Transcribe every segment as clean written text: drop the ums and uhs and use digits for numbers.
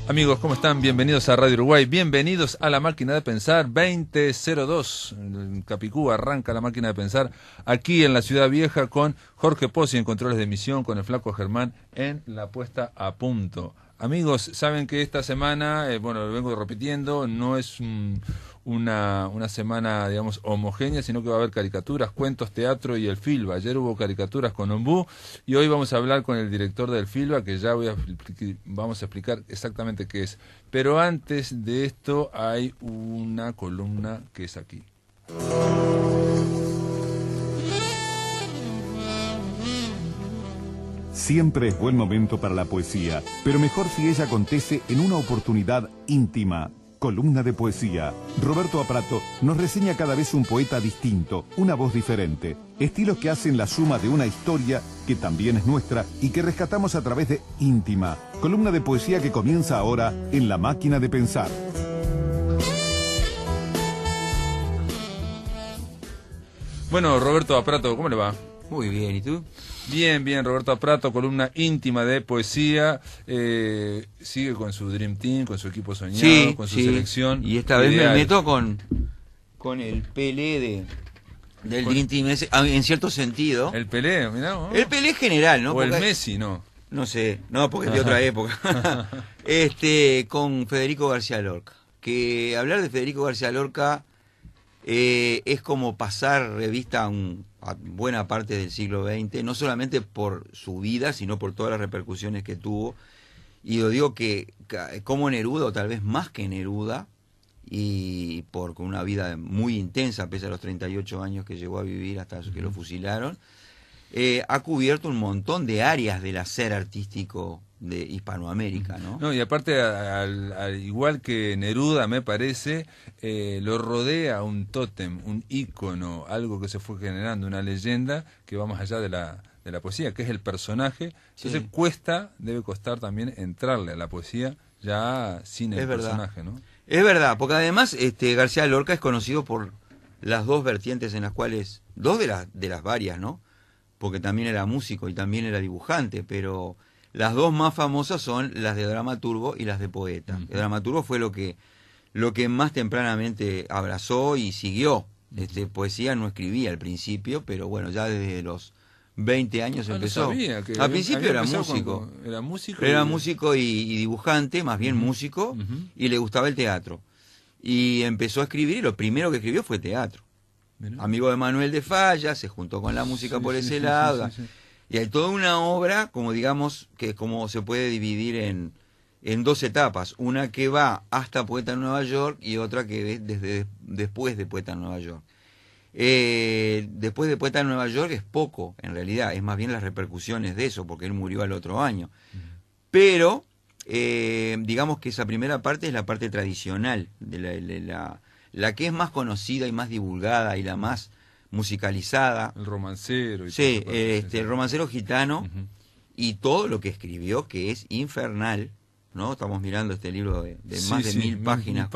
Amigos, ¿cómo están? Bienvenidos a Radio Uruguay, bienvenidos a La Máquina de Pensar 2002. En Capicú arranca La Máquina de Pensar aquí en la Ciudad Vieja con Jorge Pozzi en controles de emisión, con el Flaco Germán en la puesta a punto. Amigos, saben que esta semana, lo vengo repitiendo, no es una semana, digamos, homogénea, sino que va a haber caricaturas, cuentos, teatro y el Filba. Ayer hubo caricaturas con Ombú y hoy vamos a hablar con el director del Filba, que ya vamos a explicar exactamente qué es. Pero antes de esto hay una columna que es aquí. Siempre es buen momento para la poesía, pero mejor si ella acontece en una oportunidad íntima. Columna de poesía. Roberto Aprato nos reseña cada vez un poeta distinto, una voz diferente. Estilos que hacen la suma de una historia que también es nuestra y que rescatamos a través de Íntima. Columna de poesía que comienza ahora en La Máquina de Pensar. Bueno, Roberto Aprato, ¿cómo le va? Muy bien, ¿y tú? Bien, Roberto Aprato, columna íntima de poesía, sigue con su Dream Team, con su equipo soñado, con su selección. Y esta vez me meto con el Pelé del Dream Team ese, en cierto sentido. El Pelé, mirá, ¿no? El Pelé general, ¿no? O porque el Messi, ¿no? No sé, no, porque es de otra época. Con Federico García Lorca. Que hablar de Federico García Lorca es como pasar revista a buena parte del siglo XX, no solamente por su vida, sino por todas las repercusiones que tuvo. Y yo digo que como Neruda, o tal vez más que Neruda, y por una vida muy intensa, pese a los 38 años que llegó a vivir hasta que lo fusilaron, ha cubierto un montón de áreas del hacer artístico de Hispanoamérica, ¿no? No, y aparte, al igual que Neruda, me parece, lo rodea un tótem, un ícono, algo que se fue generando, una leyenda que va más allá de la poesía, que es el personaje. Entonces debe costar también entrarle a la poesía ya sin el personaje, ¿no? Es verdad, porque además García Lorca es conocido por las dos vertientes en las cuales, dos de las varias, ¿no? Porque también era músico y también era dibujante, pero las dos más famosas son las de dramaturgo y las de poeta. El dramaturgo fue lo que más tempranamente abrazó y siguió. Poesía no escribía al principio, pero bueno, ya desde los 20 años empezó. Al principio era músico. Era músico y dibujante, más bien músico, y le gustaba el teatro. Y empezó a escribir, y lo primero que escribió fue teatro. Amigo de Manuel de Falla, se juntó con la música por ese lado. Y hay toda una obra, como digamos, que como se puede dividir en dos etapas. Una que va hasta Poeta en Nueva York y otra que es después de Poeta en Nueva York. Después de Poeta en Nueva York es poco, en realidad. Es más bien las repercusiones de eso, porque él murió al otro año. Pero, digamos que esa primera parte es la parte tradicional, la que es más conocida y más divulgada y la más musicalizada. El romancero. El romancero gitano y todo lo que escribió, que es infernal, ¿no? Estamos mirando este libro de más de 1000 páginas.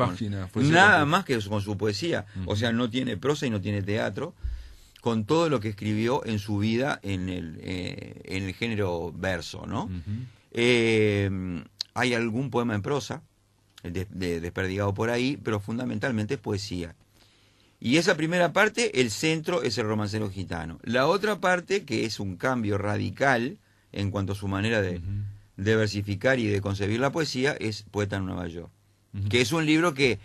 Nada más que con su poesía. O sea, no tiene prosa y no tiene teatro, con todo lo que escribió en su vida en el género verso, ¿no? Hay algún poema en prosa, desperdigado por ahí, pero fundamentalmente es poesía. Y esa primera parte, el centro es el romancero gitano. La otra parte, que es un cambio radical en cuanto a su manera de versificar y de concebir la poesía, es Poeta en Nueva York. Que es un libro que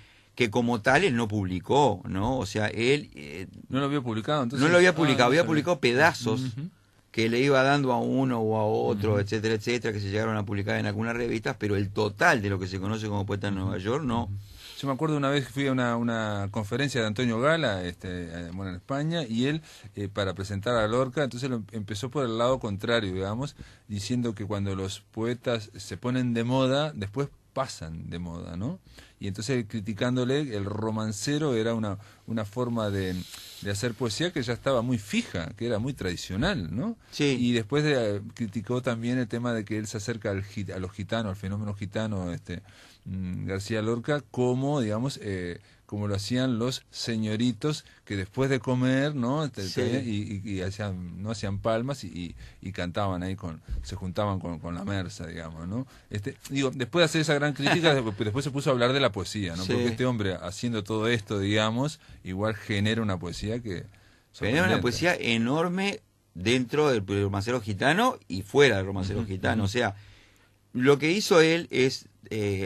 como tal él no publicó, ¿no? O sea, él... ¿No lo había publicado entonces? No lo había publicado, había publicado pedazos que le iba dando a uno o a otro, etcétera, etcétera, que se llegaron a publicar en algunas revistas, pero el total de lo que se conoce como Poeta en Nueva York, no. Yo me acuerdo una vez que fui a una conferencia de Antonio Gala, en España, y él, para presentar a Lorca, entonces empezó por el lado contrario, digamos, diciendo que cuando los poetas se ponen de moda, después pasan de moda, ¿no? Y entonces criticándole, el romancero era una forma de hacer poesía que ya estaba muy fija, que era muy tradicional, ¿no? Sí. Y después criticó también el tema de que él se acerca a los gitanos, al fenómeno gitano, García Lorca, como, digamos, como lo hacían los señoritos que después de comer, ¿no? Sí. Y no hacían palmas y cantaban ahí se juntaban con la Mersa, digamos, ¿no? Digo, después de hacer esa gran crítica, después se puso a hablar de la poesía, ¿no? Sí. Porque este hombre haciendo todo esto, digamos, igual genera una poesía que Genera una poesía enorme dentro del romancero gitano y fuera del romancero gitano. O sea, lo que hizo él es,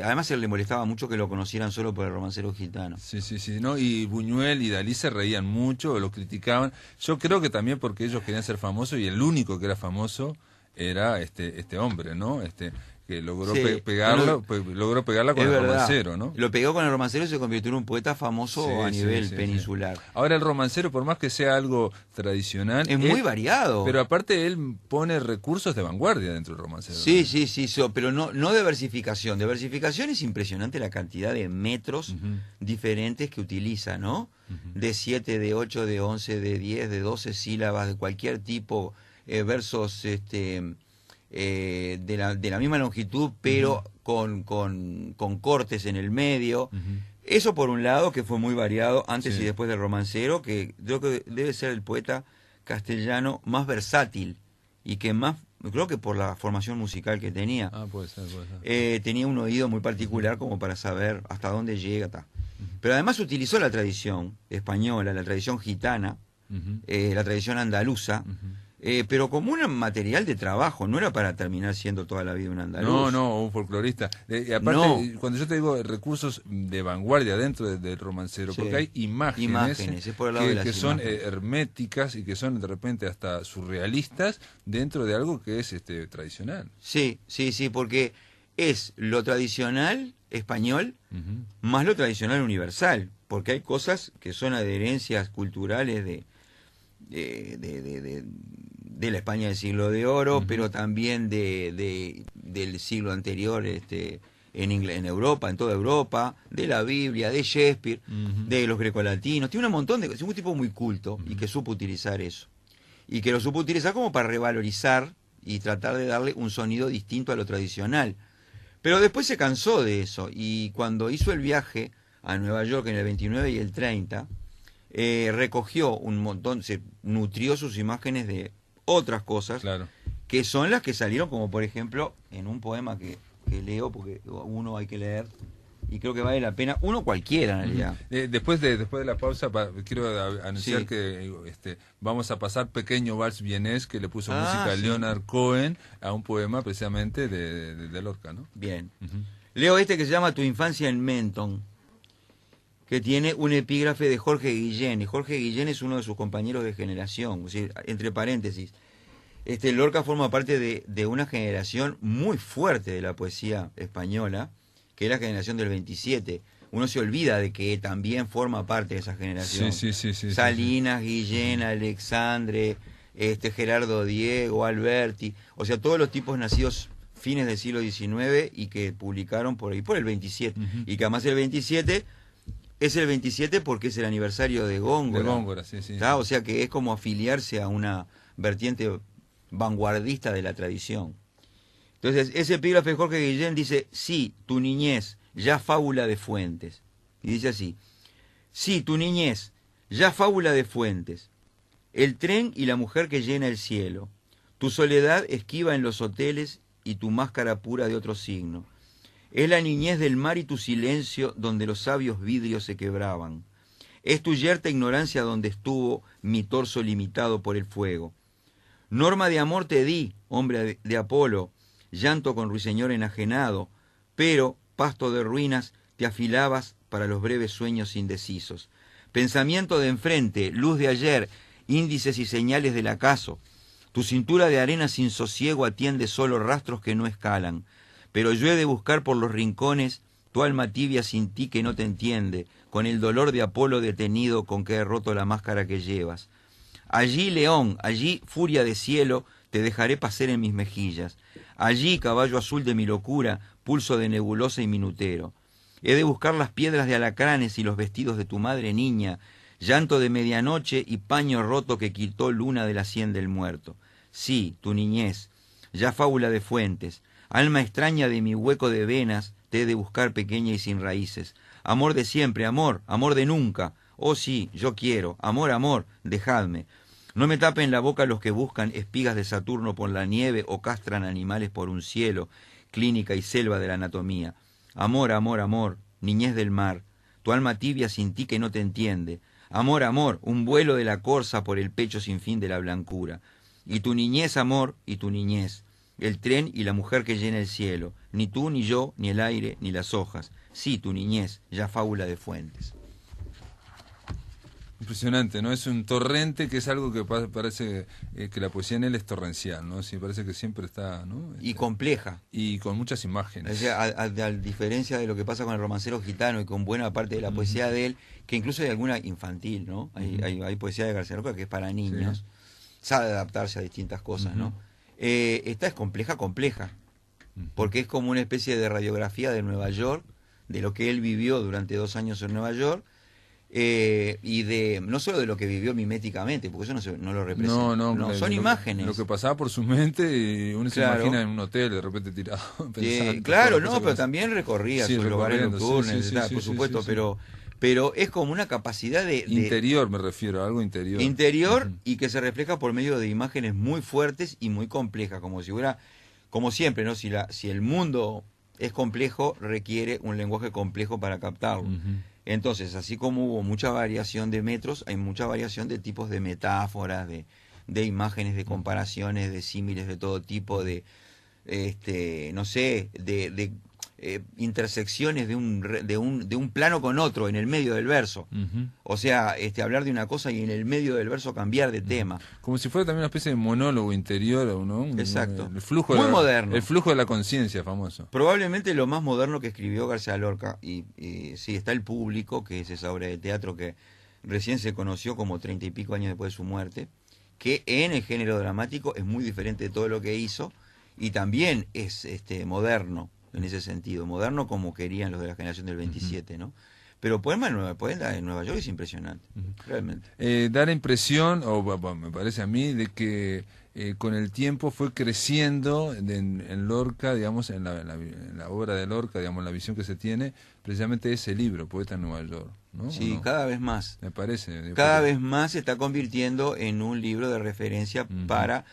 además a él le molestaba mucho que lo conocieran solo por el romancero gitano. Sí, ¿no? Y Buñuel y Dalí se reían mucho, lo criticaban. Yo creo que también porque ellos querían ser famosos y el único que era famoso era este hombre, ¿no? Que logró Sí, logró pegarla con el romancero, ¿no? Lo pegó con el romancero y se convirtió en un poeta famoso a nivel peninsular. Sí. Ahora el romancero, por más que sea algo tradicional, es muy variado. Pero aparte él pone recursos de vanguardia dentro del romancero. Sí, pero no de versificación. De versificación es impresionante la cantidad de metros diferentes que utiliza, ¿no? De 7, de 8, de 11, de 10, de 12 sílabas, de cualquier tipo, versos de la misma longitud, pero con cortes en el medio. Eso por un lado, que fue muy variado antes y después del romancero, que creo que debe ser el poeta castellano más versátil y que más, creo que por la formación musical que tenía. Puede ser. Tenía un oído muy particular como para saber hasta dónde llega. Pero además utilizó la tradición española, la tradición gitana, la tradición andaluza, pero como un material de trabajo, no era para terminar siendo toda la vida un andaluz. No, un folclorista. Aparte, cuando yo te digo recursos de vanguardia dentro del romancero, porque hay imágenes es por el lado de las que son imágenes. herméticas y que son de repente hasta surrealistas dentro de algo que es tradicional. Sí, porque es lo tradicional español más lo tradicional universal, porque hay cosas que son adherencias culturales de la España del siglo de oro, pero también del siglo anterior en Europa, en toda Europa, de la Biblia, de Shakespeare, de los grecolatinos. Tiene un montón es un tipo muy culto y que supo utilizar eso. Y que lo supo utilizar como para revalorizar y tratar de darle un sonido distinto a lo tradicional. Pero después se cansó de eso y cuando hizo el viaje a Nueva York en el 29 y el 30, recogió un montón, se nutrió sus imágenes de otras cosas, que son las que salieron, como por ejemplo en un poema que leo, porque uno hay que leer y creo que vale la pena, uno cualquiera en realidad. Después de la pausa quiero anunciar que vamos a pasar Pequeño Vals Vienés, que le puso música a Leonard Cohen a un poema precisamente de Lorca, ¿no? Bien. Leo que se llama Tu infancia en Menton, que tiene un epígrafe de Jorge Guillén, y Jorge Guillén es uno de sus compañeros de generación, o sea, entre paréntesis. Lorca forma parte de una generación muy fuerte de la poesía española, que es la generación del 27. Uno se olvida de que también forma parte de esa generación. Sí. Salinas, Guillén, Alexandre, Gerardo Diego, Alberti, o sea, todos los tipos nacidos fines del siglo XIX y que publicaron por ahí, por el 27. Y que además el 27... es el 27 porque es el aniversario de Góngora. De Góngora, sí. O sea que es como afiliarse a una vertiente vanguardista de la tradición. Entonces, ese epígrafe de Jorge Guillén dice: sí, tu niñez, ya fábula de Fuentes. Y dice así: sí, tu niñez, ya fábula de Fuentes. El tren y la mujer que llena el cielo. Tu soledad esquiva en los hoteles y tu máscara pura de otro signo. Es la niñez del mar y tu silencio donde los sabios vidrios se quebraban. Es tu yerta ignorancia donde estuvo mi torso limitado por el fuego. Norma de amor te di, hombre de Apolo, llanto con ruiseñor enajenado, pero, pasto de ruinas, te afilabas para los breves sueños indecisos. Pensamiento de enfrente, luz de ayer, índices y señales del acaso. Tu cintura de arena sin sosiego atiende solo rastros que no escalan. Pero yo he de buscar por los rincones tu alma tibia sin ti que no te entiende, con el dolor de Apolo detenido con que he roto la máscara que llevas. Allí, león, allí, furia de cielo, te dejaré pacer en mis mejillas. Allí, caballo azul de mi locura, pulso de nebulosa y minutero. He de buscar las piedras de alacranes y los vestidos de tu madre niña, llanto de medianoche y paño roto que quitó luna de la sien del muerto. Sí, tu niñez, ya fábula de Fuentes. Alma extraña de mi hueco de venas, te he de buscar pequeña y sin raíces. amor de siempre, amor, amor de nunca. Oh sí, yo quiero, amor, amor, dejadme. No me tapen la boca los que buscan espigas de Saturno por la nieve o castran animales por un cielo, clínica y selva de la anatomía. Amor, amor, amor, niñez del mar, tu alma tibia sin ti que no te entiende. Amor, amor, un vuelo de la corza por el pecho sin fin de la blancura. Y tu niñez, amor, y tu niñez, el tren y la mujer que llena el cielo, ni tú, ni yo, ni el aire, ni las hojas. Sí, tu niñez, ya fábula de Fuentes. Impresionante, ¿no? Es un torrente que es algo que parece que la poesía en él es torrencial, ¿no? Sí, parece que siempre está, ¿no? Y compleja. Y con muchas imágenes. O sea, a diferencia de lo que pasa con el romancero gitano y con buena parte de la poesía de él, que incluso hay alguna infantil, ¿no? Hay poesía de García Lorca que es para niños, sabe adaptarse a distintas cosas, ¿no? Esta es compleja, porque es como una especie de radiografía de Nueva York, de lo que él vivió durante 2 años en Nueva York, y de no solo de lo que vivió miméticamente, porque eso no lo representa. No, son imágenes. Lo que pasaba por su mente y uno se imagina en un hotel de repente tirado. Pensando, claro, no, pero también recorría sus lugares nocturnos, por supuesto, pero es como una capacidad de interior, me refiero, algo interior. Interior y que se refleja por medio de imágenes muy fuertes y muy complejas, como si hubiera, como siempre, ¿no? Si el mundo es complejo, requiere un lenguaje complejo para captarlo. Entonces, así como hubo mucha variación de metros, hay mucha variación de tipos de metáforas, de imágenes, de comparaciones, de símiles de todo tipo, de no sé, de intersecciones de un plano con otro en el medio del verso. O sea, hablar de una cosa y en el medio del verso cambiar de tema. Como si fuera también una especie de monólogo interior, ¿no? Exacto. El flujo muy moderno. El flujo de la conciencia, famoso. Probablemente lo más moderno que escribió García Lorca. Y sí, está El Público, que es esa obra de teatro que recién se conoció como 30 y pico años después de su muerte, que en el género dramático es muy diferente de todo lo que hizo y también es moderno. En ese sentido, moderno como querían los de la generación del 27, ¿no? Pero poema en Nueva York es impresionante, realmente. Da la impresión, o me parece a mí, de que con el tiempo fue creciendo en Lorca, digamos, en la obra de Lorca, digamos, la visión que se tiene, precisamente ese libro, Poeta en Nueva York, ¿no? Sí, ¿no? Cada vez más. Me parece. Cada vez más se está convirtiendo en un libro de referencia para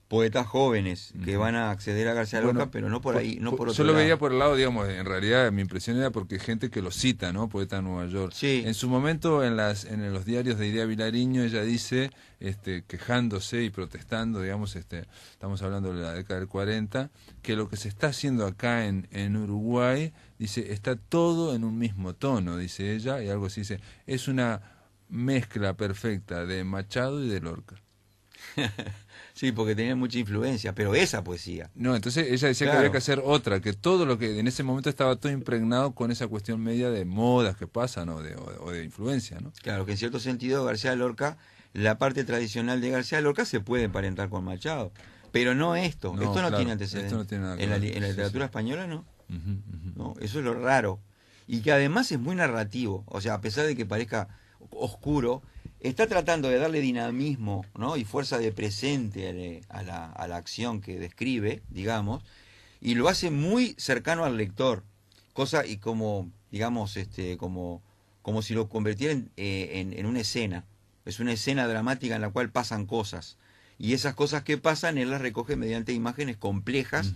poetas jóvenes que van a acceder a García Lorca, pero no por ahí, no por otro lado. Yo lo veía por el lado, digamos, en realidad mi impresión era porque gente que lo cita, ¿no? Poeta de Nueva York. Sí. En su momento, en los diarios de Idea Vilariño, ella dice, quejándose y protestando, digamos, estamos hablando de la década del 40, que lo que se está haciendo acá en Uruguay, dice, está todo en un mismo tono, dice ella, y algo así dice, es una mezcla perfecta de Machado y de Lorca. Sí, porque tenía mucha influencia, pero esa poesía. No, entonces ella decía que había que hacer otra, que todo lo que en ese momento estaba todo impregnado con esa cuestión media de modas que pasan o de influencia, ¿no? Claro, que en cierto sentido García Lorca, la parte tradicional de García Lorca se puede emparentar con Machado, pero no esto. Esto no claro, tiene antecedentes. Esto no tiene nada que en ver. la literatura española no. Uh-huh. No, eso es lo raro. Y que además es muy narrativo, o sea, a pesar de que parezca oscuro, está tratando de darle dinamismo, ¿no? Y fuerza de presente a la acción que describe, digamos, y lo hace muy cercano al lector, cosa y como, digamos, como si lo convirtiera en una escena. Es una escena dramática en la cual pasan cosas, y esas cosas que pasan él las recoge mediante imágenes complejas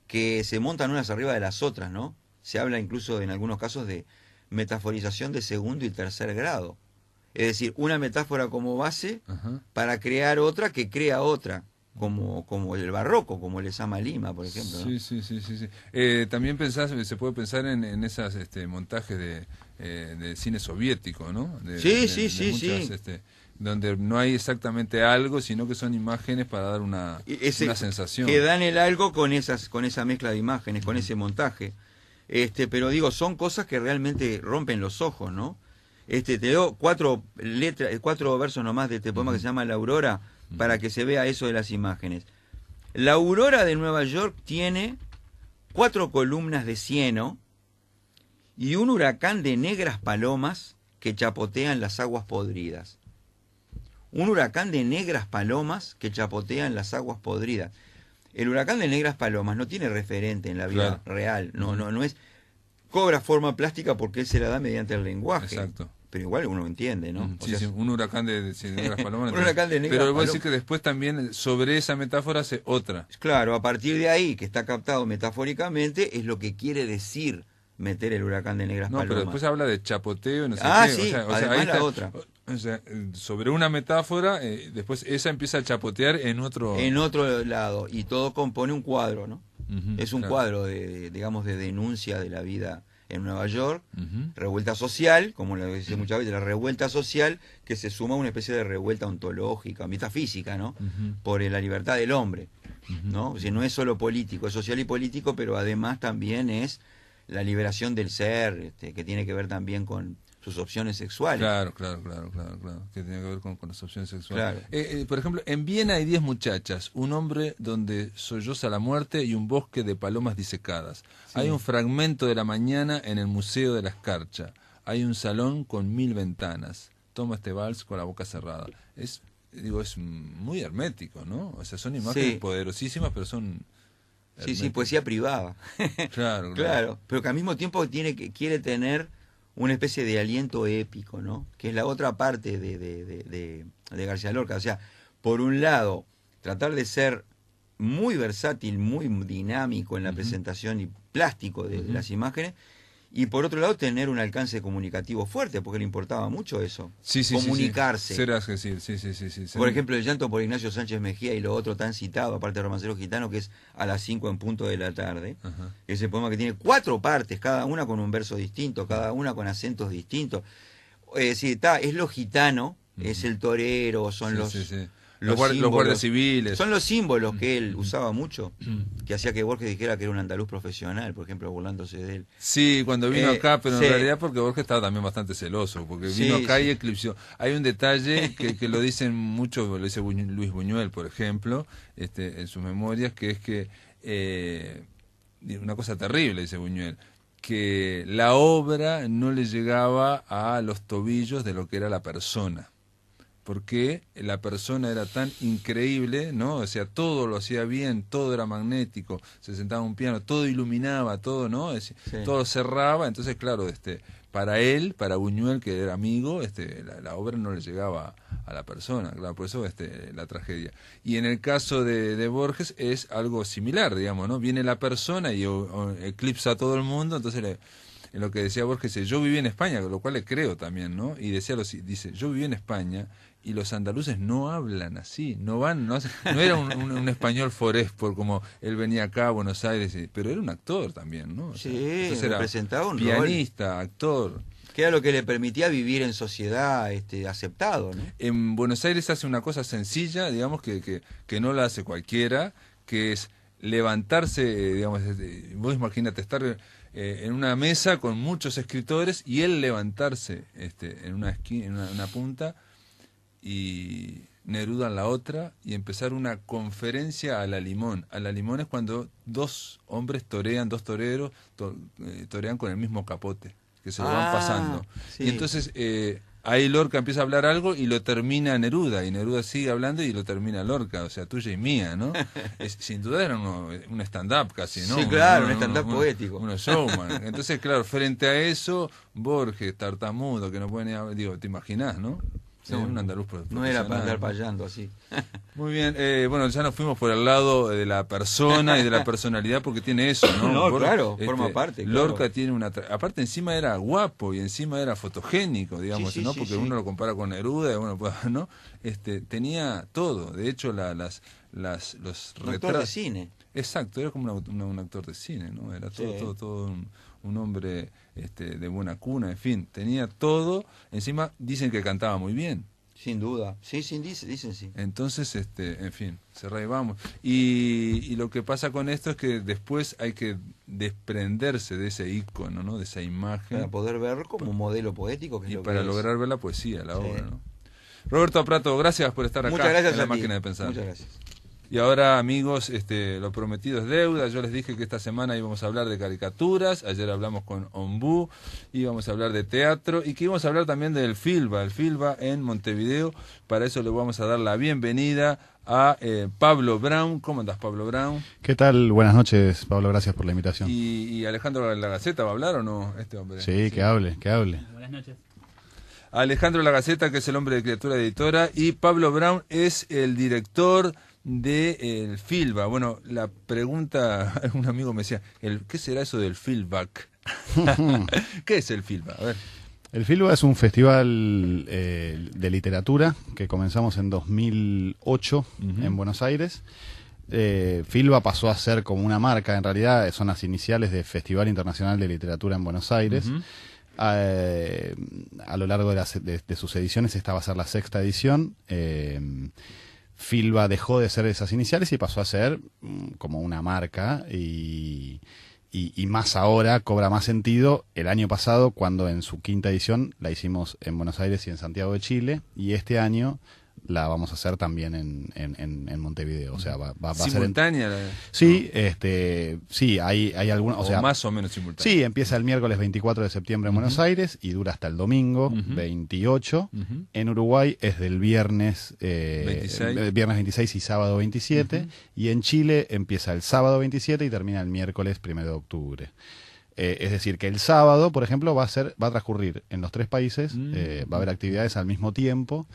que se montan unas arriba de las otras, ¿no? Se habla incluso en algunos casos de metaforización de segundo y tercer grado. Es decir, una metáfora como base para crear otra que crea otra, como el barroco, como el Esama Lima, por ejemplo, ¿no? Sí. También se puede pensar en esas montajes de cine soviético, ¿no? Sí. Donde no hay exactamente algo, sino que son imágenes para dar una sensación. Que dan el algo con esa mezcla de imágenes, con ese montaje. Pero digo, son cosas que realmente rompen los ojos, ¿no? Te doy 4 versos nomás de este poema que se llama La Aurora, para que se vea eso de las imágenes. La aurora de Nueva York tiene 4 columnas de cieno y un huracán de negras palomas que chapotean las aguas podridas. Un huracán de negras palomas que chapotean las aguas podridas. El huracán de negras palomas no tiene referente en la vida real, no es. cobra forma plástica porque él se la da mediante el lenguaje. Exacto. Pero igual uno entiende, ¿no? Sí, sí, un huracán de negras palomas. Un huracán de negras Pero voy a palomas. decir que después también sobre esa metáfora hace otra. Claro, a partir de ahí, que está captado metafóricamente, es lo que quiere decir meter el huracán de negras No, palomas. pero después habla de chapoteo, no sé qué. Sí, además ahí la otra. O sea, sobre una metáfora, después esa empieza a chapotear en otro... En otro lado, y todo compone un cuadro, ¿no? Ujú, Es un claro. cuadro digamos, de denuncia de la vida en Nueva York, Ujú. revuelta social, como lo dice muchas veces, la revuelta social, que se suma a una especie de revuelta ontológica, metafísica, ¿no? Ujú. Por la libertad del hombre, Ujú. ¿no? O sea, no es solo político, es social y político, pero además también es la liberación del ser, que tiene que ver también con sus opciones sexuales. Claro. Que tiene que ver con las opciones sexuales. Claro. Por ejemplo, en Viena hay 10 muchachas, un hombre donde solloza la muerte y un bosque de palomas disecadas. Sí. Hay un fragmento de la mañana en el Museo de la Escarcha. Hay un salón con 1000 ventanas. Toma este vals con la boca cerrada. Es muy hermético, ¿no? O sea, son imágenes Sí. poderosísimas, pero son... Sí, sí, herméticas. poesía privada. Claro. Claro, pero que al mismo tiempo quiere tener una especie de aliento épico, ¿no? Que es la otra parte de García Lorca. O sea, por un lado, tratar de ser muy versátil, muy dinámico en la Ujú. presentación y plástico de Ujú. las imágenes, y por otro lado tener un alcance comunicativo fuerte, porque le importaba mucho eso, Sí, comunicarse. Serás que sí. Por ejemplo, El llanto por Ignacio Sánchez Mejía y lo otro tan citado, aparte de Romancero Gitano, que es a las 5 en punto de la tarde. Ajá. Ese poema que tiene 4 partes, cada una con un verso distinto, cada una con acentos distintos. Sí, es lo gitano, es el torero, son los Los símbolos. guardias civiles. Son los símbolos que él usaba mucho, que hacía que Borges dijera que era un andaluz profesional, por ejemplo, burlándose de él. Sí, cuando vino acá, pero sí. en realidad porque Borges estaba también bastante celoso, porque vino Sí, acá sí. y eclipsó. Hay un detalle que lo dicen mucho, lo dice Luis Buñuel, por ejemplo, en sus memorias, que es que, una cosa terrible, dice Buñuel, que la obra no le llegaba a los tobillos de lo que era la persona. Porque la persona era tan increíble, ¿no? O sea, todo lo hacía bien, todo era magnético, se sentaba a un piano, todo iluminaba, todo, ¿no? Sí. Todo cerraba, entonces, claro, para él, para Buñuel, que era amigo, la obra no le llegaba a la persona, claro, por eso la tragedia. Y en el caso de Borges es algo similar, digamos, ¿no? Viene la persona y eclipsa a todo el mundo, entonces en lo que decía Borges, yo viví en España, lo cual le creo también, ¿no? Y dice, yo viví en España y los andaluces no hablan así, no era un español forespo como él venía acá a Buenos Aires, pero era un actor también, ¿no? O sea, Sí, entonces era representaba un pianista, actor. Que era lo que le permitía vivir en sociedad aceptado, ¿no? En Buenos Aires hace una cosa sencilla, digamos, que no la hace cualquiera, que es levantarse, digamos, vos imagínate estar en una mesa con muchos escritores y él levantarse en una esquina, en una punta, y Neruda en la otra, y empezar una conferencia a la limón. A la limón es cuando dos hombres torean, dos toreros torean con el mismo capote, que se lo van pasando. Sí. Y entonces ahí Lorca empieza a hablar algo y lo termina Neruda, y Neruda sigue hablando y lo termina Lorca, o sea, tuya y mía, ¿no? Sin duda era un stand-up casi, ¿no? Sí, claro, un stand-up poético. Un showman. Entonces, claro, frente a eso, Borges, tartamudo, que no puede ni hablar, digo, ¿te imaginás, no? Sí, un andaluz no era para andar profesional. payando así. Muy bien, bueno, ya nos fuimos por el lado de la persona y de la personalidad porque tiene eso, ¿no? No, claro, forma parte. Lorca claro. tiene aparte encima era guapo y encima era fotogénico, digamos, Sí, ¿no? sí, Porque sí. uno lo compara con Neruda, y bueno, pues, ¿no? Tenía todo, de hecho los Un actor de retratos. cine. Exacto, era como un actor de cine, ¿no? Era todo, Sí. todo un hombre de buena cuna, en fin, tenía todo. Encima dicen que cantaba muy bien. Sin duda. Sí, dicen sí. Entonces, en fin, cerrá y vamos. Y lo que pasa con esto es que después hay que desprenderse de ese ícono, ¿no? De esa imagen. Para poder ver como modelo poético. Que es Y lo para que lograr ver la poesía, la Sí. obra, ¿no? Roberto Prato, gracias por estar acá Muchas gracias en La a ti. Máquina de Pensar. Muchas gracias. Y ahora, amigos, lo prometido es deuda. Yo les dije que esta semana íbamos a hablar de caricaturas. Ayer hablamos con Ombú, íbamos a hablar de teatro y que íbamos a hablar también del Filba, el Filba en Montevideo. Para eso le vamos a dar la bienvenida a Pablo Brown. ¿Cómo andás, Pablo Brown? ¿Qué tal? Buenas noches, Pablo, gracias por la invitación. ¿Y Alejandro Lagaceta va a hablar o no, este hombre? Sí, que hable, que hable. Buenas noches. Alejandro Lagaceta, que es el hombre de Criatura Editora, y Pablo Brown es el director de el Filba. Bueno, la pregunta, un amigo me decía, ¿qué será eso del Filback? ¿Qué es el Filba? A ver. El Filba es un festival de literatura que comenzamos en 2008 en Buenos Aires. Filba pasó a ser como una marca, en realidad son las iniciales de Festival Internacional de Literatura en Buenos Aires. A lo largo de sus ediciones, esta va a ser la 6ª edición. Filba dejó de ser esas iniciales y pasó a ser como una marca y más ahora cobra más sentido el año pasado cuando en su 5ª edición la hicimos en Buenos Aires y en Santiago de Chile, y este año la vamos a hacer también en Montevideo, o sea, va a ser simultánea. Sí, sí, hay alguna, o sea, más o menos simultánea. Sí, empieza el miércoles 24 de septiembre en Buenos Aires y dura hasta el domingo 28. En Uruguay es del viernes 26 y sábado 27, y en Chile empieza el sábado 27 y termina el miércoles 1 de octubre. Es decir, que el sábado, por ejemplo, va a transcurrir en los 3 países, va a haber actividades al mismo tiempo,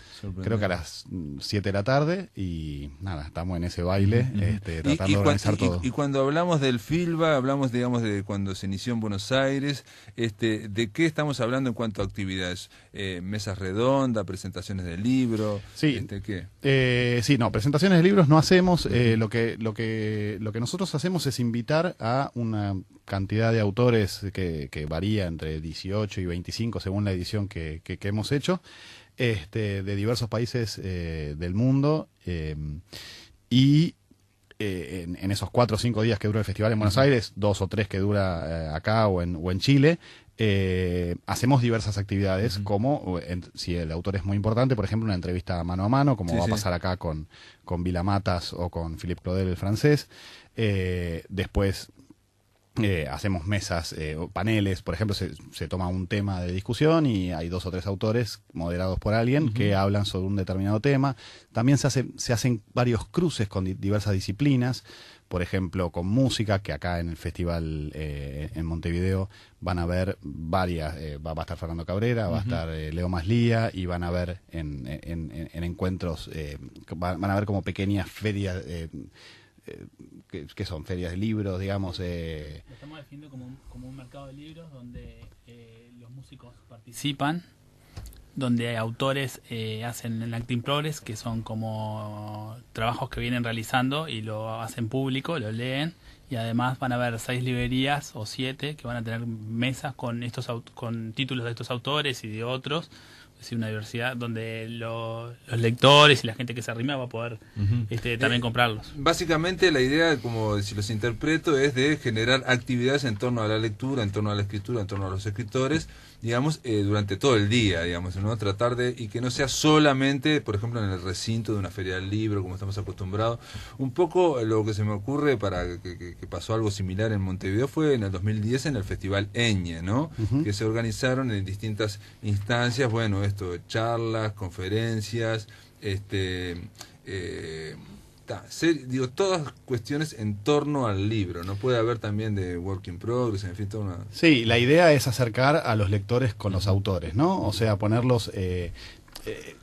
creo que a las 7 de la tarde, y nada, estamos en ese baile, tratando de organizar todo. Y cuando hablamos del Filba, hablamos, digamos, de cuando se inició en Buenos Aires, ¿de qué estamos hablando en cuanto a actividades? ¿Mesas redondas, presentaciones de libros? Sí, ¿qué? Sí, no, presentaciones de libros no hacemos, lo que nosotros hacemos es invitar a una cantidad de autores que varía entre 18 y 25 según la edición que hemos hecho, de diversos países del mundo, y en esos 4 o 5 días que dura el festival en Buenos Aires, 2 o 3 que dura acá o en Chile, hacemos diversas actividades, como si el autor es muy importante, por ejemplo, una entrevista mano a mano, como va a pasar acá con Vila Matas o con Philippe Claudel, el francés. Después hacemos mesas, paneles, por ejemplo, se toma un tema de discusión y hay 2 o 3 autores moderados por alguien que hablan sobre un determinado tema. También se hacen varios cruces con diversas disciplinas, por ejemplo, con música, que acá en el festival en Montevideo van a ver varias, va a estar Fernando Cabrera, va a estar Leo Maslía, y van a ver en encuentros, van a ver como pequeñas ferias, que son ferias de libros, digamos. Lo estamos definiendo como un mercado de libros donde los músicos participan, donde hay autores hacen el acting progress, que son como trabajos que vienen realizando y lo hacen público, lo leen, y además van a haber 6 librerías o 7 que van a tener mesas con con títulos de estos autores y de otros. Es decir, una diversidad donde los lectores y la gente que se arrima va a poder también comprarlos. Básicamente la idea, como si los interpreto, es de generar actividades en torno a la lectura, en torno a la escritura, en torno a los escritores, digamos, durante todo el día, digamos, ¿no? Tratar de, y que no sea solamente, por ejemplo, en el recinto de una feria del libro, como estamos acostumbrados. Un poco lo que se me ocurre para que pasó algo similar en Montevideo fue en el 2010 en el Festival Eñe, ¿no? Que se organizaron en distintas instancias, bueno, charlas, conferencias, todas cuestiones en torno al libro, ¿no? Puede haber también de work in progress, en fin, toda una... Sí, la idea es acercar a los lectores con los autores, ¿no? O sea, ponerlos...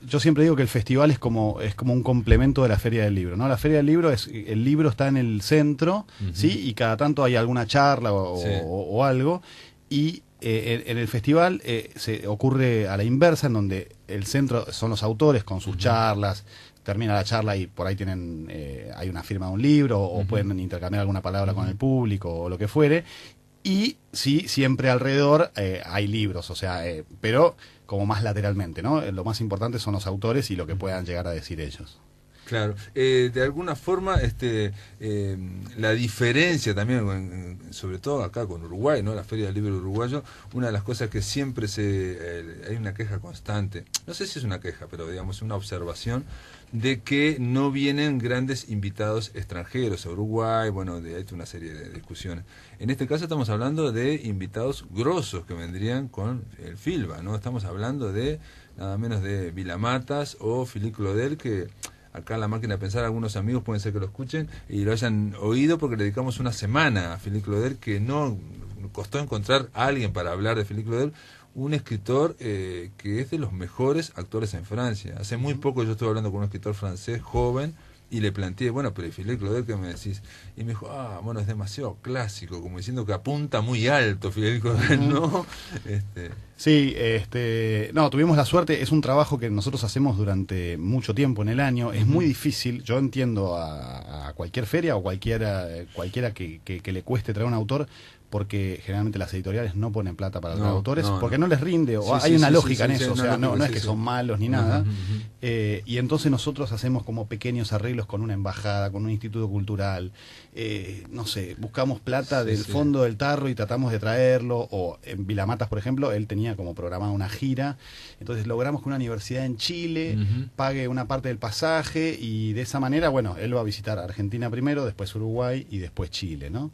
yo siempre digo que el festival es como un complemento de la Feria del Libro, ¿no? La Feria del Libro el libro está en el centro, ¿sí? Y cada tanto hay alguna charla o algo, y en el festival se ocurre a la inversa, en donde el centro son los autores con sus charlas. Termina la charla y por ahí tienen hay una firma de un libro, o pueden intercambiar alguna palabra con el público o lo que fuere, y sí, siempre alrededor hay libros, o sea, pero como más lateralmente, ¿no? Lo más importante son los autores y lo que puedan llegar a decir ellos. Claro, de alguna forma la diferencia también, sobre todo acá con Uruguay, ¿no? La Feria del Libro Uruguayo, una de las cosas que siempre hay una queja constante, no sé si es una queja, pero digamos una observación, de que no vienen grandes invitados extranjeros a Uruguay, bueno, hay una serie de discusiones. En este caso estamos hablando de invitados grosos que vendrían con el FILBA, ¿no? Estamos hablando de nada menos de Vilamatas o Philippe Claudel, que acá en La Máquina de Pensar algunos amigos pueden ser que lo escuchen y lo hayan oído, porque le dedicamos una semana a Philippe Claudel, que no costó encontrar a alguien para hablar de Philippe Claudel, un escritor que es de los mejores actores en Francia. Hace muy poco yo estuve hablando con un escritor francés joven y le planteé, bueno, pero Philippe Claudel, ¿qué me decís? Y me dijo, bueno, es demasiado clásico, como diciendo que apunta muy alto Philippe Claudel, ¿no? Sí, no, tuvimos la suerte, es un trabajo que nosotros hacemos durante mucho tiempo en el año, es muy difícil, yo entiendo a cualquier feria o cualquiera que le cueste traer un autor, porque generalmente las editoriales no ponen plata para los autores, porque no les rinde, o hay una lógica en eso, o sea, no es que son malos ni nada, y entonces nosotros hacemos como pequeños arreglos con una embajada, con un instituto cultural, no sé, buscamos plata del fondo del tarro y tratamos de traerlo, o en Vilamatas, por ejemplo, él tenía como programada una gira, entonces logramos que una universidad en Chile pague una parte del pasaje, y de esa manera, bueno, él va a visitar Argentina primero, después Uruguay y después Chile, ¿no?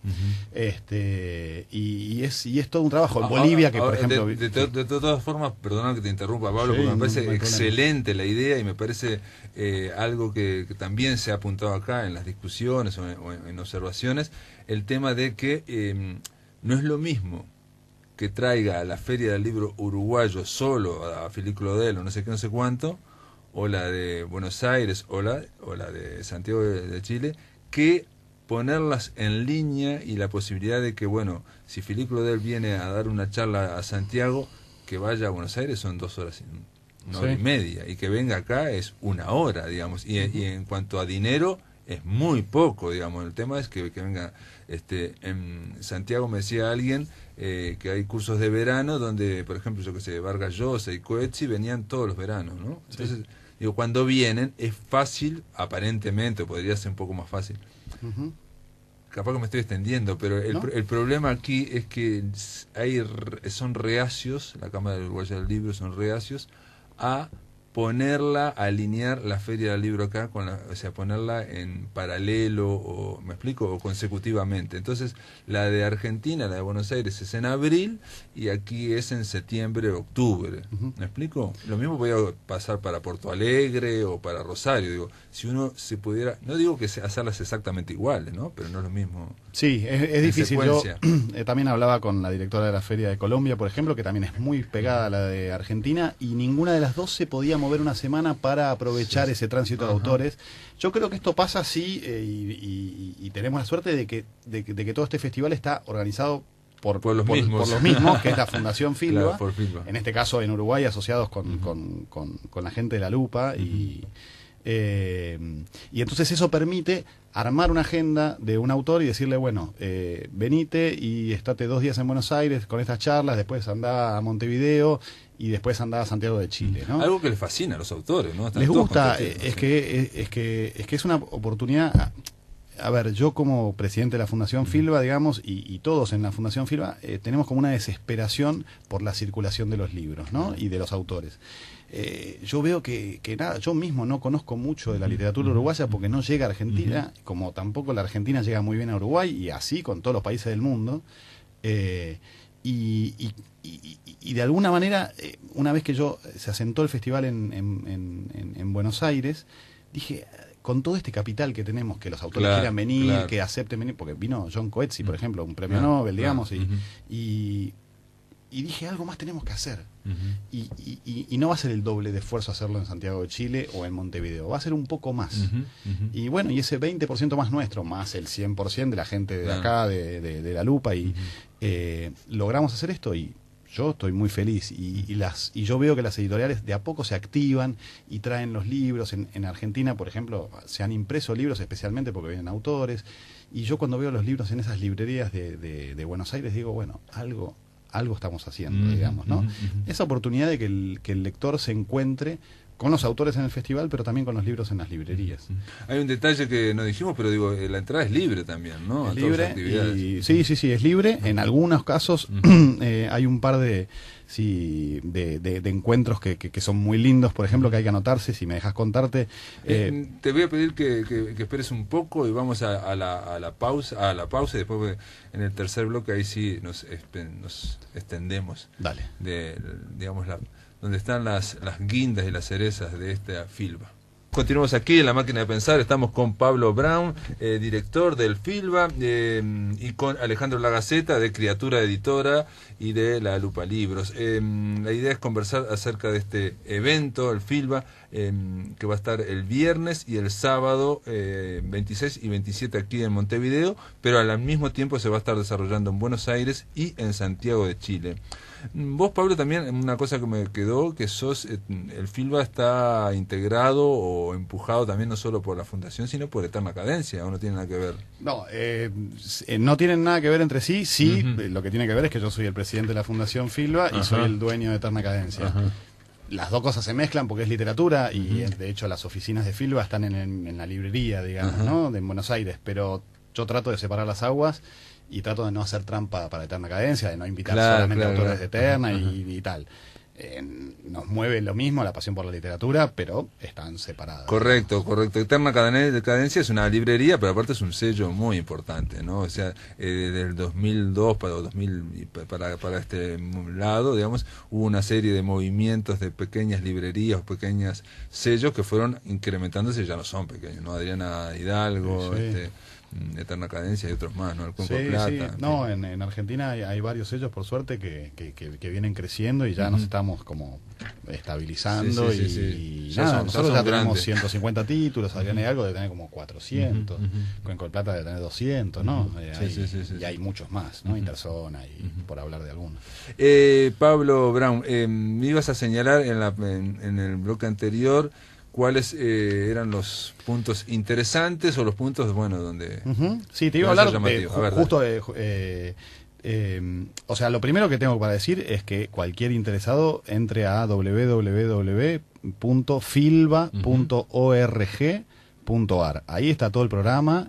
Y es todo un trabajo. En Bolivia, que por ejemplo... De todas formas, perdona que te interrumpa, Pablo, porque me parece excelente la idea, y me parece algo que también se ha apuntado acá en las discusiones o en observaciones, el tema de que no es lo mismo que traiga a la Feria del Libro Uruguayo solo a Philippe Claudel o no sé qué, no sé cuánto, o la de Buenos Aires o la de Santiago de Chile, que ponerlas en línea, y la posibilidad de que, bueno, si Philippe Claudel viene a dar una charla a Santiago, que vaya a Buenos Aires son 2 horas, una hora y media, y que venga acá es 1 hora, digamos, y en cuanto a dinero es muy poco, digamos. El tema es que venga, en Santiago me decía alguien que hay cursos de verano donde, por ejemplo, yo que sé, Vargas Llosa y Coetzee venían todos los veranos, ¿no? Entonces, digo, cuando vienen es fácil, aparentemente, podría ser un poco más fácil. Capaz que me estoy extendiendo, pero el problema aquí es que son reacios, la Cámara de Uruguaya del Libro son reacios a alinear la Feria del Libro acá, o sea, ponerla en paralelo, o ¿me explico? O consecutivamente. Entonces, la de Argentina, la de Buenos Aires, es en abril, y aquí es en septiembre, octubre. ¿Me explico? Lo mismo podía pasar para Porto Alegre o para Rosario. Digo, si uno se pudiera, no digo que hacerlas exactamente iguales, ¿no? Pero no es lo mismo. Sí, es difícil. Yo también hablaba con la directora de la Feria de Colombia, por ejemplo, que también es muy pegada a la de Argentina, y ninguna de las dos se podía mover una semana para aprovechar ese tránsito de autores. Yo creo que esto pasa así, y tenemos la suerte de que todo este festival está organizado por los mismos, que es la Fundación Filba, claro, en este caso en Uruguay, asociados con la gente de la Lupa, y entonces eso permite armar una agenda de un autor y decirle, bueno, venite y estate 2 días en Buenos Aires con estas charlas, después andá a Montevideo y después andá a Santiago de Chile, ¿no? Algo que les fascina a los autores, ¿no? Les gusta, es que es una oportunidad. A ver, yo como presidente de la Fundación Filba, digamos, y todos en la Fundación Filba, tenemos como una desesperación por la circulación de los libros, ¿no? Y de los autores. Yo veo que nada, yo mismo no conozco mucho de la literatura uruguaya porque no llega a Argentina, como tampoco la Argentina llega muy bien a Uruguay, y así con todos los países del mundo. Y de alguna manera, una vez que se asentó el festival en Buenos Aires, dije, con todo este capital que tenemos, que los autores quieran venir, que acepten venir, porque vino John Coetzee, por ejemplo, un premio Nobel, digamos, y dije, algo más tenemos que hacer. Y no va a ser el doble de esfuerzo hacerlo en Santiago de Chile o en Montevideo, va a ser un poco más. Y bueno, y ese 20% más nuestro, más el 100% de la gente de acá, de la Lupa, y logramos hacer esto, y yo estoy muy feliz, y yo veo que las editoriales de a poco se activan y traen los libros. En Argentina, por ejemplo, se han impreso libros especialmente porque vienen autores, y yo cuando veo los libros en esas librerías de Buenos Aires digo, bueno, algo estamos haciendo, digamos, ¿no? Esa oportunidad de que el lector se encuentre con los autores en el festival, pero también con los libros en las librerías. Hay un detalle que no dijimos, pero digo, la entrada es libre también, ¿no? Es A todas las libre, actividades. y, sí, es libre. En algunos casos hay un par de encuentros que son muy lindos, por ejemplo, que hay que anotarse, si me dejas contarte. Te voy a pedir que esperes un poco y vamos a la pausa, y después en el tercer bloque ahí sí nos extendemos. Dale. Digamos, donde están las guindas y las cerezas de esta FILBA. Continuamos aquí en La Máquina de Pensar, estamos con Pablo Brown, director del FILBA, y con Alejandro Lagaceta, de Criatura Editora y de La Lupa Libros. La idea es conversar acerca de este evento, el FILBA, que va a estar el viernes y el sábado 26 y 27 aquí en Montevideo, pero al mismo tiempo se va a estar desarrollando en Buenos Aires y en Santiago de Chile. Vos, Pablo, también una cosa que me quedó, que el FILBA está integrado o empujado también no solo por la Fundación, sino por Eterna Cadencia, ¿o no tiene nada que ver? No, no tienen nada que ver entre sí, lo que tiene que ver es que yo soy el presidente de la Fundación FILBA y soy el dueño de Eterna Cadencia. Las dos cosas se mezclan porque es literatura y de hecho las oficinas de FILBA están en la librería, digamos, ¿no? En Buenos Aires, pero yo trato de separar las aguas y trato de no hacer trampa para Eterna Cadencia, de no invitar solamente autores de Eterna y tal. Nos mueve lo mismo, la pasión por la literatura, pero están separadas. Correcto. Eterna Cadencia es una librería, pero aparte es un sello muy importante, ¿no? O sea, desde el 2002 para este lado, digamos, hubo una serie de movimientos de pequeñas librerías, pequeños sellos que fueron incrementándose y ya no son pequeños, ¿no? Adriana Hidalgo, Eterna Cadencia y otros más, ¿no? El Cuenco de Plata. Sí. No, en Argentina hay varios sellos, por suerte, que vienen creciendo y ya nos estamos como estabilizando. Nosotros ya tenemos 150 títulos, Adriana Hidalgo debe tener como 400, Cuenco de Plata debe tener 200, ¿no? Y hay muchos más, ¿no? Interzona, y por hablar de algunos. Pablo Brown, me ibas a señalar en el bloque anterior cuáles eran los puntos interesantes o los puntos, bueno, donde... Sí, te iba a hablar justo de... o sea, lo primero que tengo para decir es que cualquier interesado entre a www.filba.org.ar. Ahí está todo el programa,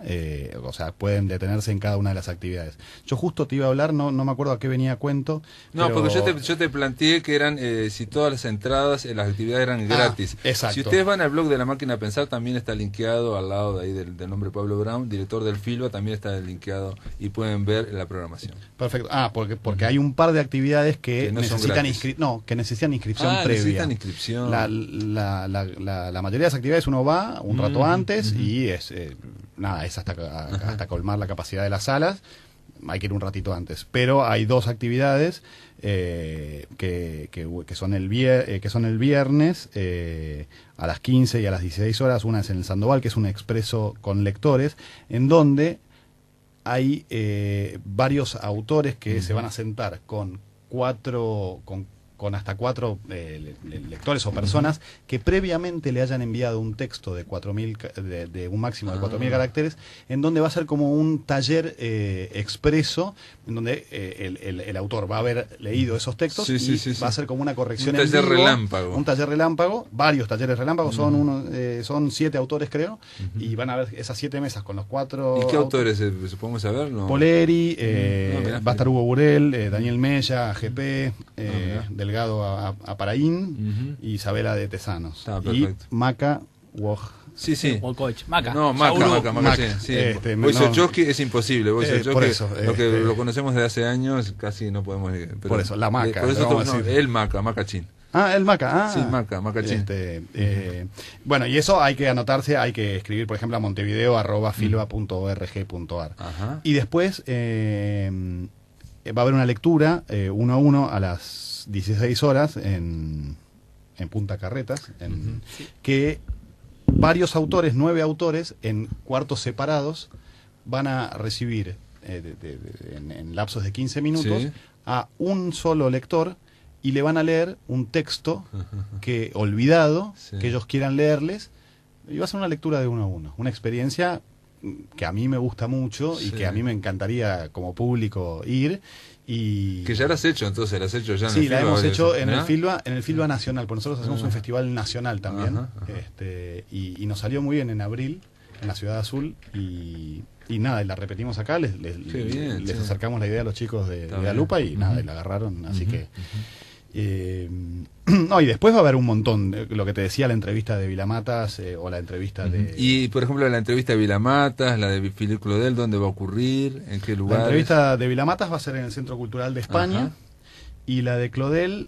o sea, pueden detenerse en cada una de las actividades. Yo justo te iba a hablar, no me acuerdo a qué venía a cuento. No, pero... porque yo te planteé que eran, si todas las entradas, las actividades eran gratis. Exacto. Si ustedes van al blog de La Máquina de Pensar, también está linkeado al lado de ahí del nombre Pablo Brown, director del FILBA, también está linkeado y pueden ver la programación. Perfecto. Porque hay un par de actividades que no necesitan inscripción previa. Necesitan inscripción. La mayoría de las actividades uno va un rato antes y es hasta colmar la capacidad de las salas. Hay que ir un ratito antes, pero hay dos actividades que son el viernes a las 15 y a las 16 horas. Una es en el Sandoval, que es un expreso con lectores, en donde hay varios autores que se van a sentar con hasta cuatro lectores o personas que previamente le hayan enviado un texto de 4.000 de un máximo de 4.000 caracteres, en donde va a ser como un taller expreso, en donde el autor va a haber leído esos textos va a ser como una corrección un taller relámpago. Un taller relámpago, varios talleres relámpagos, son 7 autores, creo, y van a ver esas 7 mesas con los 4. ¿Y qué autores podemos saber? ¿No? Poleri, va a estar Hugo Burel, Daniel Mella, GP, Delgado a Paraín, y Isabela de Tesanos. Y Maca Woj. Maca. No, Maca, sí. Wojciechowski es imposible. Por eso. Lo conocemos desde hace años, casi no podemos... por eso, la Maca. Por eso el Maca Chin. El Maca. Sí, Maca Chin. Bueno, y eso hay que anotarse, hay que escribir, por ejemplo, a montevideo@filba.org.ar. Y después va a haber una lectura 1 a 1 a las 16 horas en Punta Carretas, que varios autores, 9 autores, en cuartos separados, van a recibir en lapsos de 15 minutos a un solo lector y le van a leer un texto olvidado que ellos quieran leerles, y va a ser una lectura de 1 a 1, una experiencia que a mí me gusta mucho y que a mí me encantaría como público ir. Y Que ya la has hecho, entonces, la has hecho ya en sí, el la Filba, hemos hecho en ¿no? el Filba Nacional, porque nosotros hacemos un festival nacional también. Ajá. Y nos salió muy bien en abril, en la Ciudad Azul, y nada, y la repetimos acá, les bien, sí. acercamos la idea a los chicos Está de bien. Alupa y nada, y la agarraron, así que... no, y después va a haber un montón, lo que te decía, la entrevista de Vilamatas o la entrevista de... Y, por ejemplo, la entrevista de Vilamatas, la de Philippe Claudel, ¿dónde va a ocurrir? ¿En qué lugar? La entrevista de Vilamatas va a ser en el Centro Cultural de España. Ajá. Y la de Claudel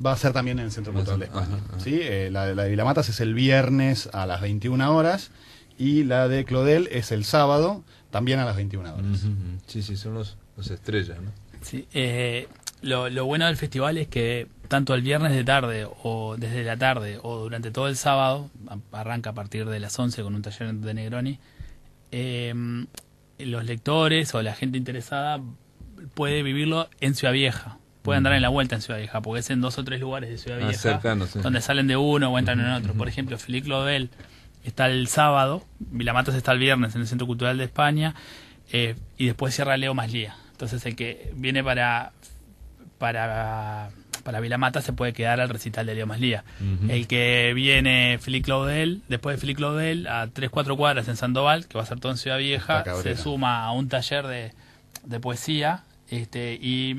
va a ser también en el Centro Cultural de España. Ajá. ¿Sí? La de Vilamatas es el viernes a las 21 horas y la de Claudel es el sábado también a las 21 horas. Sí, son los estrellas, ¿no? Sí, lo bueno del festival es que tanto el viernes de tarde o desde la tarde o durante todo el sábado, arranca a partir de las 11 con un taller de Negroni, los lectores o la gente interesada puede vivirlo en Ciudad Vieja. Puede andar en la vuelta en Ciudad Vieja, porque es en 2 o 3 lugares de Ciudad Vieja, cercanos, sí. donde salen de uno o entran en otro. Por ejemplo, Philippe Claudel está el sábado, Vilamatas está el viernes en el Centro Cultural de España, y después cierra Leo Maslía. Entonces el que viene para Vilamatas se puede quedar al recital de Leo Maslía. El que viene Philippe Claudel, después de Philippe Claudel, a 3-4 cuadras en Sandoval, que va a ser todo en Ciudad Vieja, se suma a un taller de poesía, y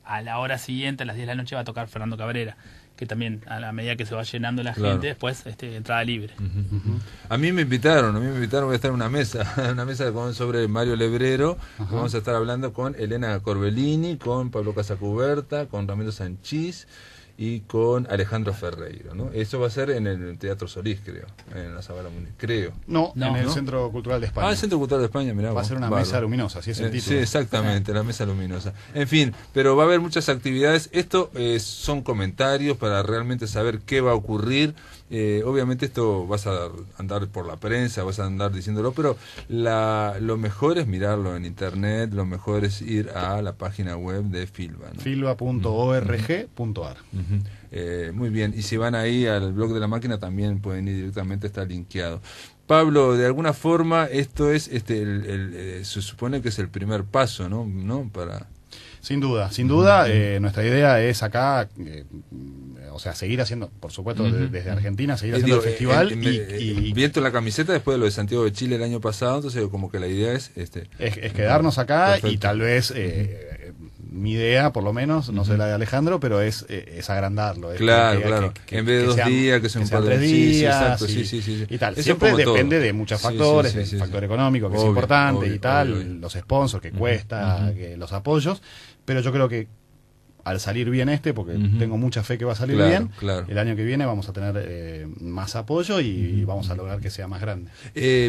a la hora siguiente, a las 10 de la noche, va a tocar Fernando Cabrera, que también a la medida que se va llenando la gente, después entrada libre. A mí me invitaron, voy a estar en una mesa sobre Mario Lebrero. Vamos a estar hablando con Elena Corbellini, con Pablo Casacuberta, con Ramiro Sanchís y con Alejandro Ferreiro, ¿no? Eso va a ser en el Teatro Solís, creo, en la Zabala Muniz, creo. No, en el Centro Cultural de España. El Centro Cultural de España, mirá. Va a ser una mesa luminosa, así es el título. Sí, exactamente, la mesa luminosa. En fin, pero va a haber muchas actividades. Esto son comentarios para realmente saber qué va a ocurrir. Obviamente esto vas a andar por la prensa, vas a andar diciéndolo, pero lo mejor es mirarlo en internet, lo mejor es ir a la página web de Filba, ¿no? filba.org.ar. Muy bien, y si van ahí al blog de la máquina también pueden ir directamente, está linkeado. Pablo, de alguna forma esto es se supone que es el primer paso, ¿no? Para... Sin duda. Nuestra idea es acá, o sea, seguir haciendo, por supuesto, desde Argentina, seguir haciendo el festival. Viento en la camiseta después de lo de Santiago de Chile el año pasado, entonces como que la idea es... es quedarnos acá. Perfecto. Y tal vez... mi idea, por lo menos, no sé la de Alejandro, pero es agrandarlo. Claro. En vez de 2 días, que sea un par de días. Sí. Y tal. Eso siempre depende todo. de muchos factores, el factor económico, que es importante, y tal, obvio. los sponsors, que cuesta, que los apoyos. Pero yo creo que al salir bien porque tengo mucha fe que va a salir bien, el año que viene vamos a tener más apoyo y vamos a lograr que sea más grande.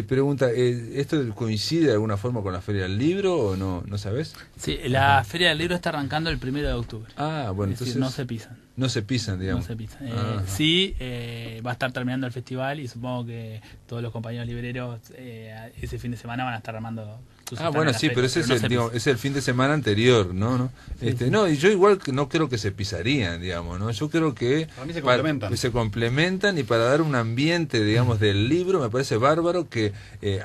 Pregunta, ¿esto coincide de alguna forma con la Feria del Libro o no sabes? Sí, la Feria del Libro está arrancando el 1 de octubre. Ah, bueno, es decir, entonces... no se pisan. No se pisan, digamos. No se pisan. Sí, va a estar terminando el festival y supongo que todos los compañeros libreros ese fin de semana van a estar armando sus stands bueno, en la sí, feria, pero ese es el fin de semana anterior, ¿no? Sí. No, y yo igual no creo que se pisarían, digamos, ¿no? Yo creo que para mí se complementan y para dar un ambiente, digamos, del libro, me parece bárbaro que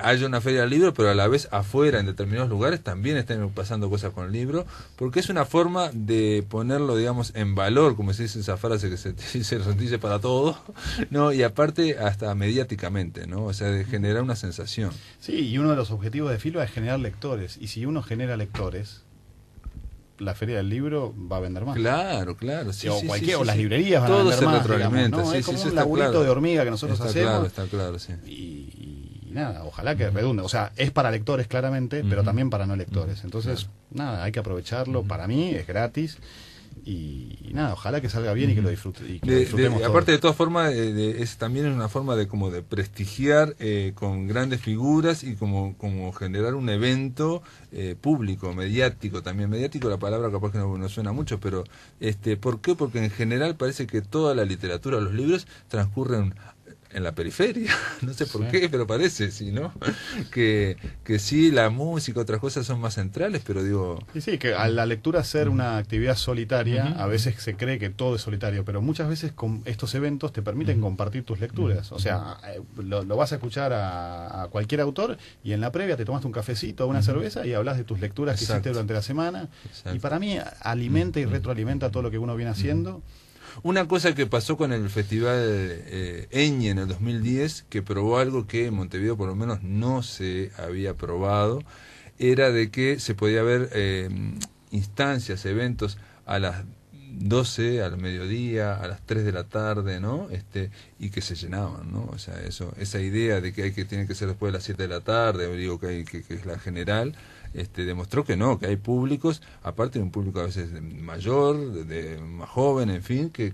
haya una feria del libro, pero a la vez afuera, en determinados lugares, también estén pasando cosas con el libro, porque es una forma de ponerlo, digamos, en valor, como se dice esa frase que se dice para todo, ¿no? Y aparte hasta mediáticamente, ¿no? O sea, de generar una sensación. Sí, y uno de los objetivos de Filba es generar lectores, y si uno genera lectores, la Feria del Libro va a vender más. Claro, sí, o las librerías van todo a vender más, retroalimenta, digamos, ¿no? Es como un laburito de hormiga que nosotros hacemos. Está claro, sí. Y nada, ojalá que redunde. O sea, es para lectores claramente, pero también para no lectores. Entonces, nada, hay que aprovecharlo. Para mí es gratis. Y nada, ojalá que salga bien y que lo disfrutemos todos. Aparte, de todas formas, también es una forma de como de prestigiar con grandes figuras y como generar un evento público, mediático. También mediático, la palabra capaz que no suena mucho, pero ¿por qué? Porque en general parece que toda la literatura, los libros transcurren en la periferia, no sé por qué, pero parece, sí, ¿no? Que sí, la música, otras cosas son más centrales, pero digo... Sí, que a la lectura ser una actividad solitaria, a veces se cree que todo es solitario, pero muchas veces con estos eventos te permiten compartir tus lecturas. O sea, lo vas a escuchar a cualquier autor y en la previa te tomaste un cafecito o una cerveza y hablas de tus lecturas que hiciste durante la semana. Y para mí alimenta y retroalimenta todo lo que uno viene haciendo. Una cosa que pasó con el festival Eñe en el 2010, que probó algo que en Montevideo por lo menos no se había probado, era de que se podía ver instancias, eventos a las 12, al mediodía, a las 3 de la tarde, ¿no? Y que se llenaban, ¿no? O sea, esa idea de que tiene que ser después de las 7 de la tarde, digo que es la general, demostró que no, que hay públicos, aparte de un público a veces mayor, de más joven, en fin, que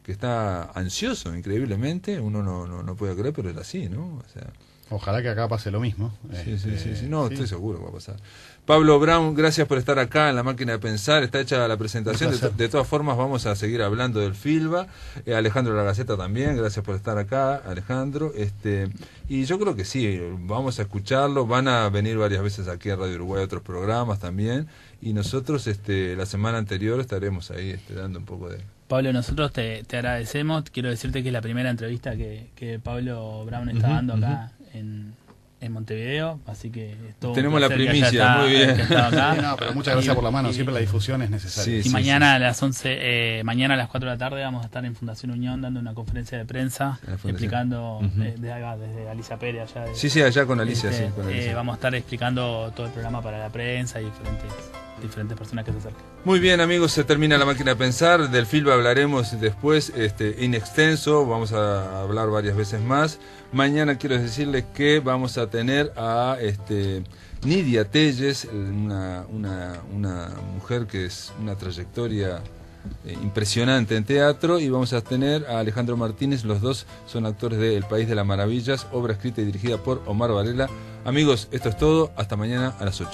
está ansioso, increíblemente, uno no puede creer, pero es así, ¿no? O sea, ojalá que acá pase lo mismo. Sí. No, estoy seguro que va a pasar. Pablo Brown, gracias por estar acá en la máquina de pensar. Está hecha la presentación. De todas formas, vamos a seguir hablando del FILBA. Alejandro Lagaceta también, gracias por estar acá, Alejandro. Y yo creo que sí, vamos a escucharlo. Van a venir varias veces aquí a Radio Uruguay otros programas también. Y nosotros la semana anterior estaremos ahí dando un poco de... Pablo, nosotros te agradecemos. Quiero decirte que es la primera entrevista que Pablo Brown está dando acá en Montevideo, así que tenemos la primicia, muy bien. No, pero muchas gracias por la mano, siempre la difusión es necesaria. Y mañana a las 11, mañana a las 4 de la tarde vamos a estar en Fundación Unión dando una conferencia de prensa explicando desde Alicia Pérez allá. Allá con Alicia, con Alicia. Vamos a estar explicando todo el programa para la prensa y diferentes personas que se acercan. Muy bien, amigos, se termina la máquina de pensar. Del FILBA hablaremos después in extenso, vamos a hablar varias veces más. Mañana quiero decirles que vamos a tener a Nidia Telles, una mujer que es una trayectoria impresionante en teatro, y vamos a tener a Alejandro Martínez, los dos son actores de El País de las Maravillas, obra escrita y dirigida por Omar Varela. Amigos, esto es todo, hasta mañana a las 8.